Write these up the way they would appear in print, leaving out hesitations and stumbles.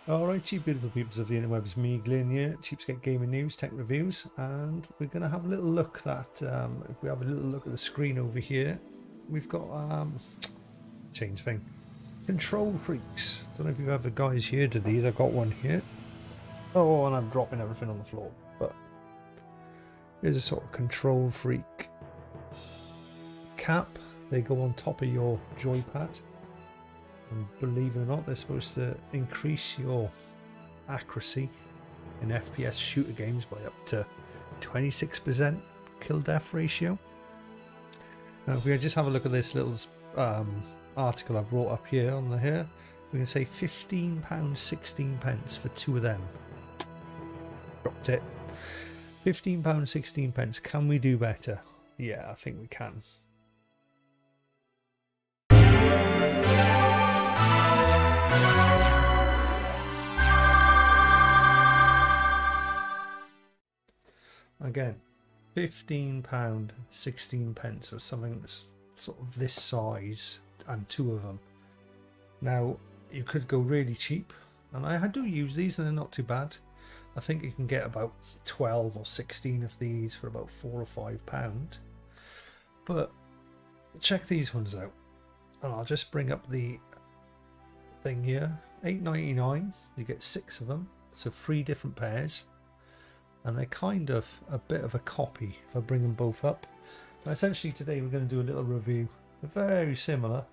Alright, you beautiful peoples of the interwebs, me Glyn here, Cheapskate Gaming News, Tech Reviews, and we're going to have a little look at, if we have a little look at the screen over here, we've got, change thing, Control Freaks. Don't know if you have the guys here to these, I've got one here. Oh, and I'm dropping everything on the floor, but here's a sort of Control Freak cap. They go on top of your joypad. And believe it or not, they're supposed to increase your accuracy in FPS shooter games by up to 26% kill death ratio. Now, if we just have a look at this little article I brought up here on the here, we can say £15.16 for two of them. Dropped it. £15.16. Can we do better? Yeah, I think we can. Again, £15.16 for something that's sort of this size and two of them. Now, you could go really cheap, and I do use these and they're not too bad. I think you can get about 12 or 16 of these for about £4 or £5. But check these ones out, and I'll just bring up the thing here. $8.99, you get 6 of them, so 3 different pairs. And they're kind of a bit of a copy if I bring them both up. Now, essentially today we're going to do a little review. They're very similar.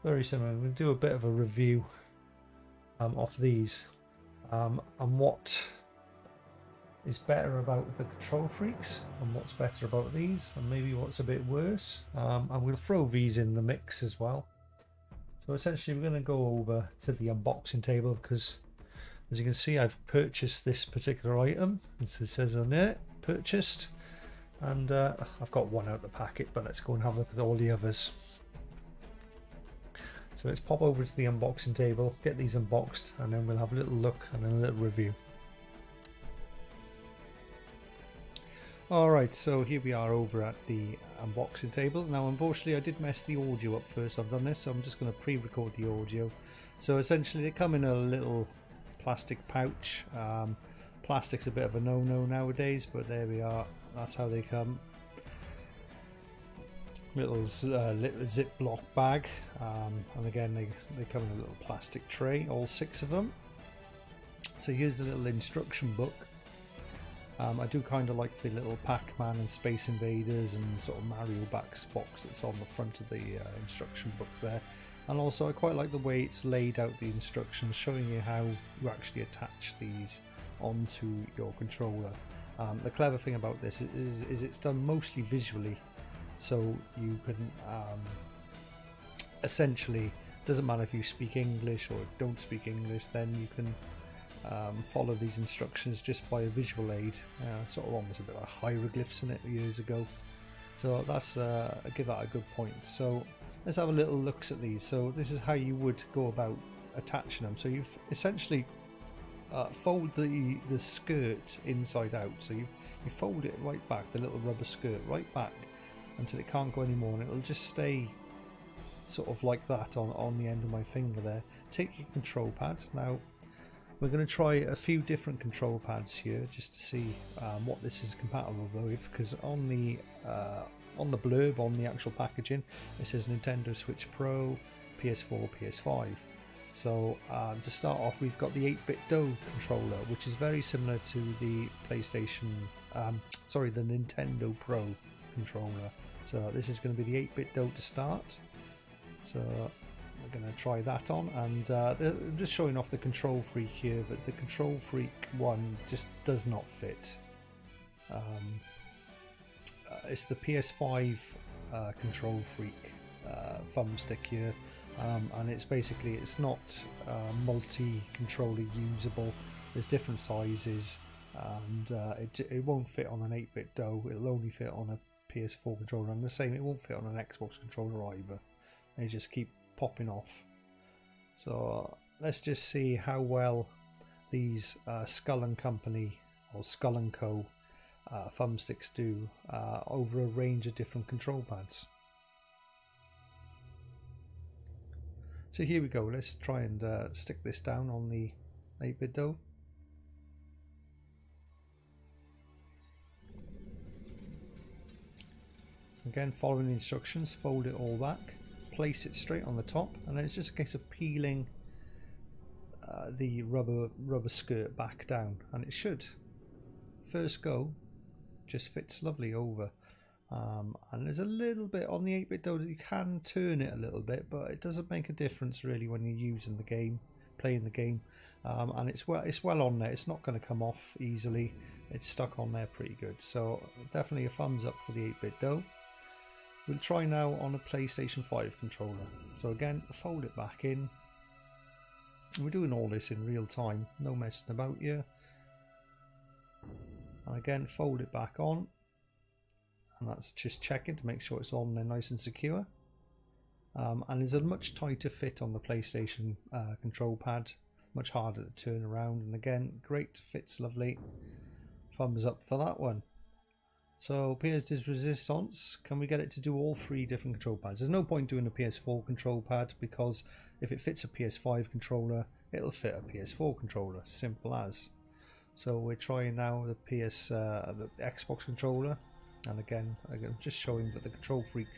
Very similar. We're going to do a bit of a review of these. And what is better about the Control Freaks and what's better about these and maybe what's a bit worse. And we'll throw these in the mix as well. So essentially we're going to go over to the unboxing table because as you can see, I've purchased this particular item. It says on there, purchased. And I've got one out of the packet, but let's go and have a look at all the others. So let's pop over to the unboxing table, get these unboxed, and then we'll have a little look and then a little review. Alright, so here we are over at the unboxing table. Now, unfortunately, I did mess the audio up first. I've done this, so I'm just going to pre-record the audio. So essentially, they come in a little plastic pouch. Plastic's a bit of a no-no nowadays, but there we are. That's how they come. Little Ziploc bag, and again they come in a little plastic tray, all 6 of them. So here's the little instruction book. I do kind of like the little Pac-Man and Space Invaders and sort of Mario box that's on the front of the instruction book there. And also I quite like the way it's laid out the instructions, showing you how you actually attach these onto your controller. The clever thing about this is it's done mostly visually, so you can essentially, doesn't matter if you speak English or don't speak English, then you can follow these instructions just by a visual aid, sort of almost a bit like hieroglyphs in it years ago. So that's I give that a good point. So let's have a little look at these. So this is how you would go about attaching them. So you've essentially fold the skirt inside out. So you fold it right back, the little rubber skirt right back until it can't go anymore, and it'll just stay sort of like that on the end of my finger there. Take your control pad. Now we're going to try a few different control pads here just to see what this is compatible with, because on the blurb on the actual packaging it says Nintendo Switch Pro, PS4, PS5. So to start off, we've got the 8-bit DO controller, which is very similar to the PlayStation, the Nintendo Pro controller. So this is going to be the 8-bit DO to start. So we're going to try that on, and I'm just showing off the Control Freak here, but the Control Freak one just does not fit. It's the PS5 Control Freak thumbstick here, and it's basically, it's not multi-controller usable. There's different sizes, and it won't fit on an 8-bit DO. It'll only fit on a PS4 controller, and the same, it won't fit on an Xbox controller either. They just keep popping off. So let's just see how well these Skull & Company or Skull & Co thumbsticks do over a range of different control pads. So here we go. Let's try and stick this down on the 8-bit dough. Again, following the instructions, fold it all back, place it straight on the top, and then it's just a case of peeling the rubber skirt back down, and it should, first go, just fits lovely over. And there's a little bit on the 8-bit dough that you can turn it a little bit, but it doesn't make a difference really when you're using the game, playing the game. And it's well on there. It's not going to come off easily. It's stuck on there pretty good. So definitely a thumbs up for the 8-bit dough. We'll try now on a PlayStation 5 controller. So again, fold it back in. We're doing all this in real time, no messing about here. And again, fold it back on. And that's just checking to make sure it's on there nice and secure. And there's a much tighter fit on the PlayStation control pad, much harder to turn around, and again, great, fits lovely. Thumbs up for that one. So PS does resistance. Can we get it to do all 3 different control pads? There's no point doing a PS4 control pad, because if it fits a PS5 controller, it'll fit a PS4 controller, simple as. So we're trying now the the Xbox controller. And again, I'm just showing that the Control Freak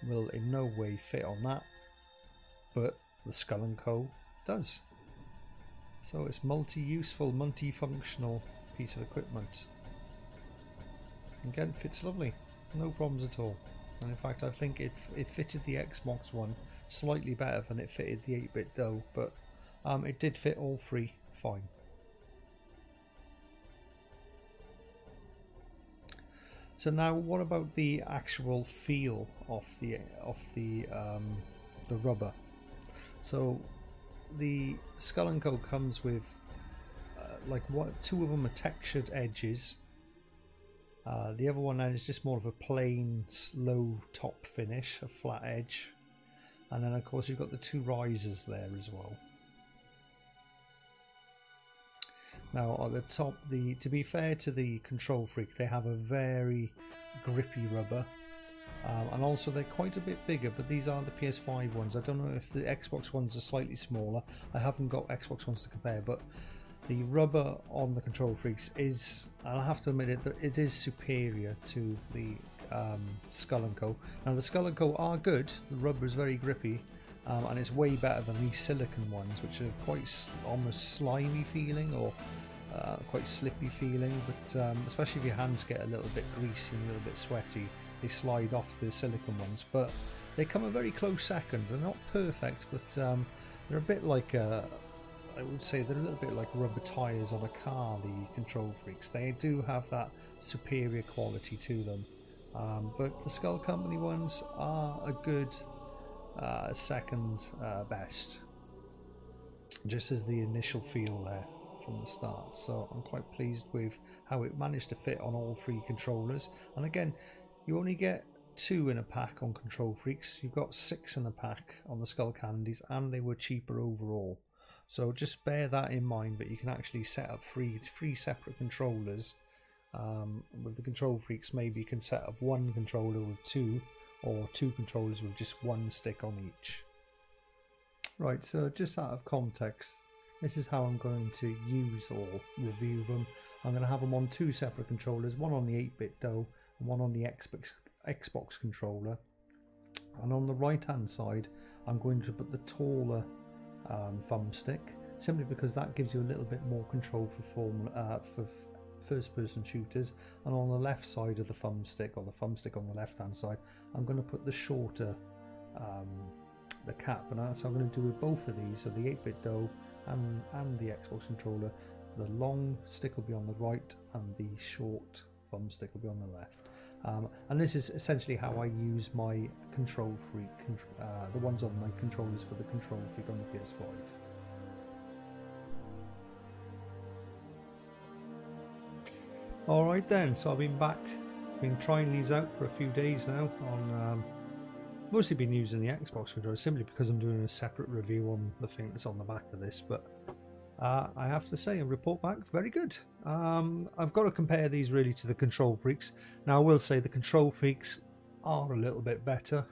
will in no way fit on that, but the Skull & Co does. So it's multi-useful, multi-functional piece of equipment. Again, fits lovely, no problems at all. And in fact, I think it fitted the Xbox one slightly better than it fitted the 8-bit dough, but it did fit all 3 fine. So now, what about the actual feel of the rubber? So the Skull & Co comes with like 2 of them are textured edges. The other one then is just more of a plain low top finish, a flat edge, and then of course you've got the 2 risers there as well. Now at the top, to be fair to the Control Freak, they have a very grippy rubber, and also they're quite a bit bigger, but these are the PS5 ones. I don't know if the Xbox ones are slightly smaller. I haven't got Xbox ones to compare, but the rubber on the Control Freaks is, I'll have to admit it is superior to the Skull & Co. Now the Skull & Co are good, the rubber is very grippy, and it's way better than these silicone ones, which are quite almost slimy feeling, or quite slippy feeling, but especially if your hands get a little bit greasy and a little bit sweaty, they slide off the silicone ones. But they come a very close second. They're not perfect, but they're a bit like I would say they're a little bit like rubber tyres on a car, the Control Freaks. They do have that superior quality to them, but the Skull Company ones are a good second best, just as the initial feel there from the start. So I'm quite pleased with how it managed to fit on all 3 controllers. And again, you only get 2 in a pack on Control Freaks. You've got 6 in a pack on the Skull Candies, and they were cheaper overall. So just bear that in mind, that you can actually set up 3 separate controllers. With the Control Freaks, maybe you can set up 1 controller with 2, or 2 controllers with just 1 stick on each. Right, so just out of context, this is how I'm going to use or review them. I'm going to have them on 2 separate controllers, one on the 8-bit dough and one on the Xbox controller. And on the right hand side, I'm going to put the taller thumbstick, simply because that gives you a little bit more control for first person shooters. And on the left side of the thumbstick, or the thumbstick on the left hand side, I'm going to put the shorter the cap, and that's how I'm going to do with both of these. So the 8-bit dough and the Xbox controller, the long stick will be on the right and the short thumbstick will be on the left. And this is essentially how I use my Control Freak, the ones on my controllers for the Control Freak on the PS5. Alright then, so I've been trying these out for a few days now. Mostly been using the Xbox controller, simply because I'm doing a separate review on the thing that's on the back of this, but I have to say, a report back, very good. I've got to compare these really to the Control Freaks. Now I will say the Control Freaks are a little bit better.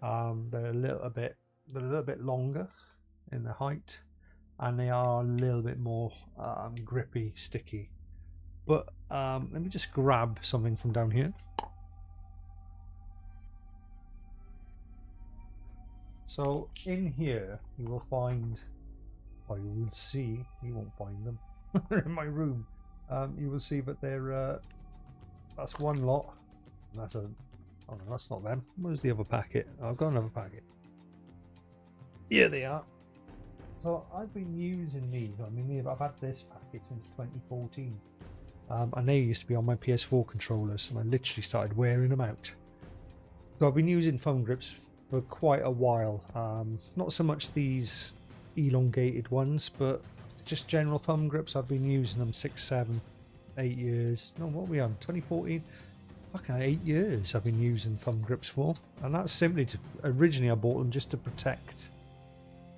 They're a little bit longer in the height. and they are a little bit more grippy, sticky. But let me just grab something from down here. So in here you will find, or you will see, you won't find them, they're in my room. You will see that they're, that's one lot, and that's a, oh no, that's not them. Where's the other packet? Oh, I've got another packet. Here they are. So I've been using these, I mean I've had this packet since 2014. And they used to be on my PS4 controllers, and I literally started wearing them out. So I've been using thumb grips for quite a while. Not so much these elongated ones, but just general thumb grips. I've been using them 6, 7, 8 years. No, what are we on? 2014? Fucking 8 years I've been using thumb grips for. And that's simply to, originally I bought them just to protect.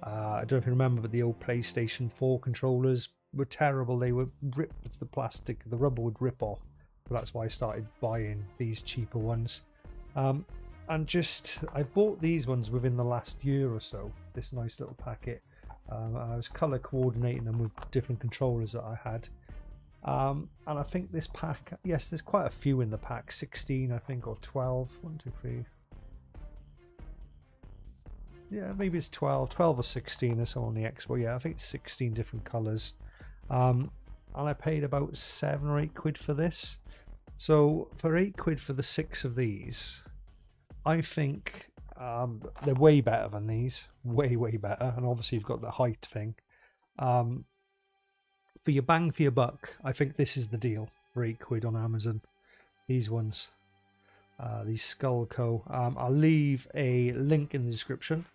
I don't know if you remember, but the old PlayStation 4 controllers were terrible. They would rip the plastic, the rubber would rip off. So that's why I started buying these cheaper ones. And just, I bought these ones within the last year or so, this nice little packet. I was colour coordinating them with different controllers that I had. And I think this pack, yes, there's quite a few in the pack, 16 I think, or 12, 1, 2, 3. Yeah, maybe it's 12 or 16 or so on the Xbox. Yeah, I think it's 16 different colours. And I paid about 7 or 8 quid for this. So for 8 quid for the 6 of these, I think they're way better than these. Way better. And obviously you've got the height thing. For your bang for your buck, I think this is the deal for 8 quid on Amazon. These ones. These Skull Co. I'll leave a link in the description.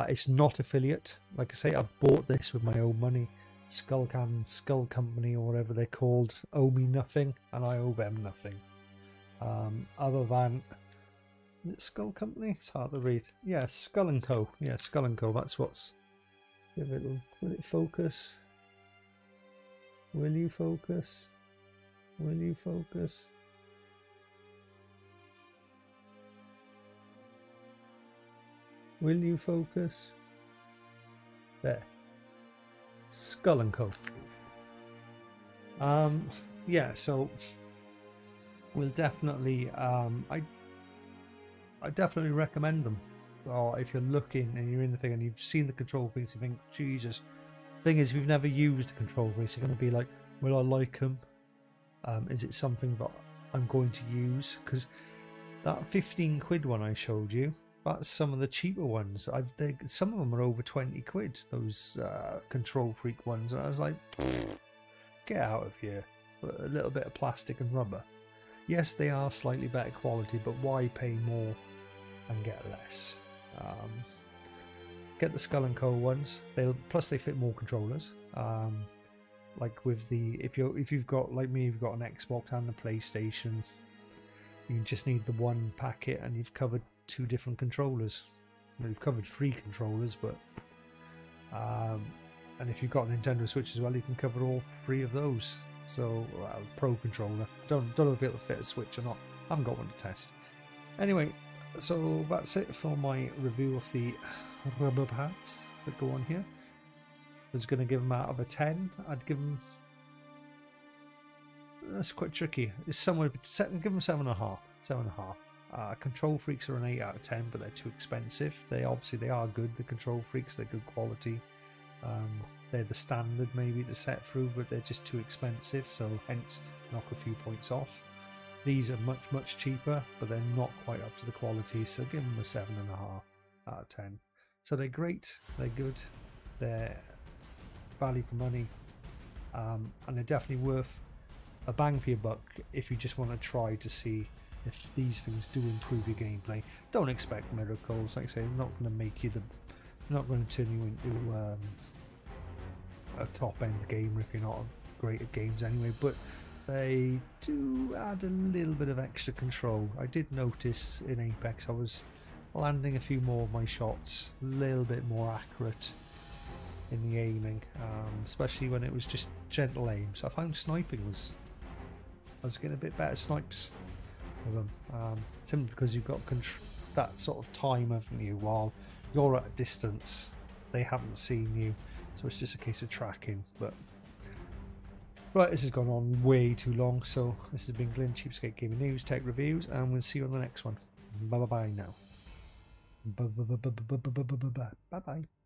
It's not affiliate. Like I say, I bought this with my own money. Skull Company, or whatever they're called, owe me nothing, and I owe them nothing. Other than, is it Skull Company? It's hard to read. Yeah, Skull and Co. Yeah, Skull and Co. That's what's. Will it focus? Will you focus? Will you focus? Will you focus? There. Skull and Co. Yeah, so we'll definitely I definitely recommend them. Or if you're looking and you're in the thing and you've seen the control freaks, you think, Jesus. Thing is, if you've never used a control freaks, you're going to be like, will I like them? Is it something that I'm going to use? Because that 15 quid one I showed you, that's some of the cheaper ones. Some of them are over 20 quid, those control freak ones. And I was like, get out of here. But a little bit of plastic and rubber. Yes, they are slightly better quality, but why pay more and get less? Get the Skull & Co ones. Plus they fit more controllers. Like with the, if you've got, like me, you've got an Xbox and a PlayStation, you just need the one packet and you've covered 2 different controllers. Well, you've covered 3 controllers, but and if you've got a Nintendo Switch as well, you can cover all 3 of those. So Pro controller. Don't know if it'll fit a Switch or not. I haven't got one to test. Anyway, so that's it for my review of the rubber pads that go on here. I was going to give them out of a 10. I'd give them. That's quite tricky. It's somewhere. Give them 7.5. 7.5. Control freaks are an 8 out of 10, but they're too expensive. They are good. The control freaks, they're good quality. They're the standard maybe to set through, but they're just too expensive. So hence knock a few points off. These are much cheaper, but they're not quite up to the quality. So give them a 7.5 out of 10. So they're great. They're good. They're value for money, and they're definitely worth a bang for your buck if you just want to try to see if these things do improve your gameplay. Don't expect miracles. Like I say, I'm not going to make you not going to turn you into a top end gamer if you're not great at games anyway, but they do add a little bit of extra control. I did notice in Apex I was landing a few more of my shots a little bit more accurate in the aiming, especially when it was just gentle aim. So I found sniping I was getting a bit better snipes with them, simply because you've got that sort of time, haven't you, while you're at a distance, they haven't seen you, So it's just a case of tracking. But right, this has gone on way too long. So this has been Glenn, Cheapskate Gaming News, Tech Reviews, and we'll see you on the next one. Bye bye now. Bye bye.